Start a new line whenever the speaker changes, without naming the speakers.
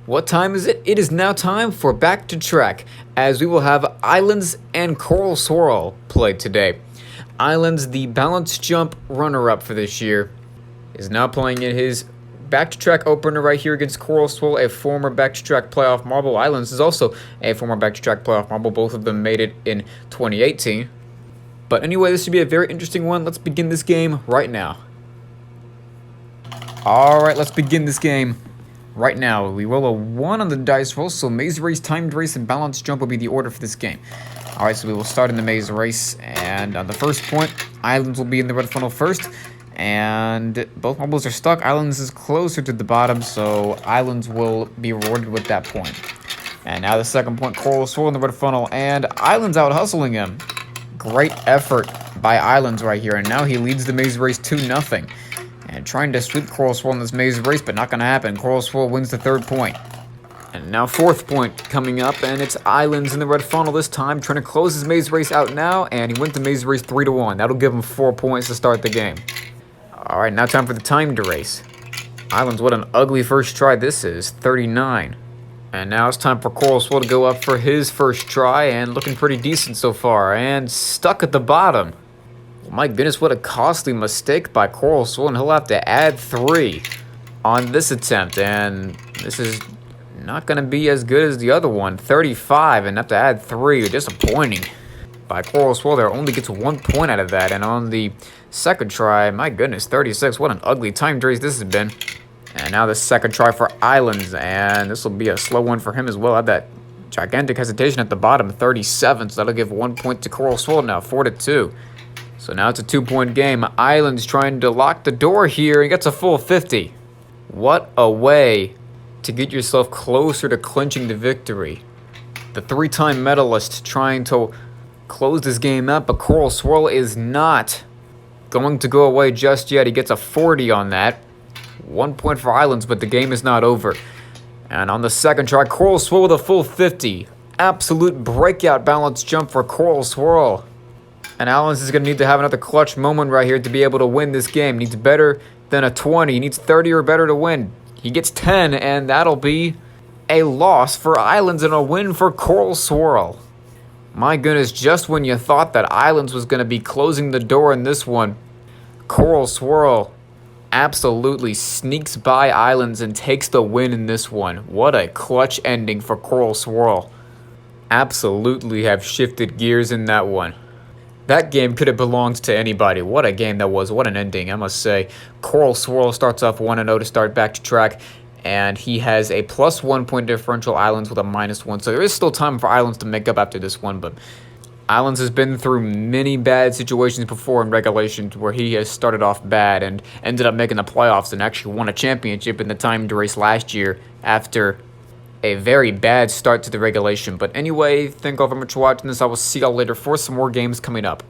What time is it? It is now time for Back to Track, as we will have Islands and Coral Swirl played today. Islands, the balance jump runner-up for this year, is now playing in his Back to Track opener right here against Coral Swirl, a former Back to Track playoff marble. Islands is also a former Back to Track playoff marble. Both of them made it in 2018. But anyway, this should be a very interesting one. Let's begin this game right now. Alright, let's begin this game right now. We roll a 1 on the dice roll, so maze race, timed race, and balance jump will be the order for this game. Alright, so we will start in the maze race, and on the first point, Islands will be in the red funnel first, and both marbles are stuck. Islands is closer to the bottom, so Islands will be rewarded with that point. And now the second point, Coral Swirl in the red funnel, and Islands out hustling him. Great effort by Islands right here, and now he leads the maze race 2-0. And trying to sweep Coral Swirl in this maze race, but not going to happen. Coral Swirl wins the third point. And now fourth point coming up, and it's Islands in the red funnel this time, trying to close his maze race out now, and he went the maze race 3-1. That'll give him 4 points to start the game. Alright, now time for the timed race. Islands, what an ugly first try this is, 39. And now it's time for Coral Swirl to go up for his first try, and looking pretty decent so far, and stuck at the bottom. My goodness, what a costly mistake by Coral Swirl, and he'll have to add 3 on this attempt, and this is not going to be as good as the other one. 35, and have to add 3, disappointing. By Coral Swirl, there only gets 1 point out of that, and on the second try, my goodness, 36, what an ugly timed race this has been. And now the second try for Islands, and this will be a slow one for him as well. I have that gigantic hesitation at the bottom, 37, so that'll give 1 point to Coral Swirl now, 4-2. So now it's a 2-point game. Islands trying to lock the door here. He gets a full 50. What a way to get yourself closer to clinching the victory. The 3-time medalist trying to close this game up, but Coral Swirl is not going to go away just yet. He gets a 40 on that. 1 point for Islands, but the game is not over. And on the second try, Coral Swirl with a full 50. Absolute breakout balance jump for Coral Swirl. And Islands is going to need to have another clutch moment right here to be able to win this game. Needs better than a 20. He needs 30 or better to win. He gets 10, and that'll be a loss for Islands and a win for Coral Swirl. My goodness, just when you thought that Islands was going to be closing the door in this one, Coral Swirl absolutely sneaks by Islands and takes the win in this one. What a clutch ending for Coral Swirl. Absolutely have shifted gears in that one. That game could have belonged to anybody. What a game that was. What an ending, I must say. Coral Swirl starts off 1-0 to start Back to Track, and he has a +1 point differential. Islands with a -1. So there is still time for Islands to make up after this one, but Islands has been through many bad situations before in regulation where he has started off bad and ended up making the playoffs and actually won a championship in the timed race last year after a very bad start to the regulation. But anyway, thank you all very much for watching this. I will see y'all later for some more games coming up.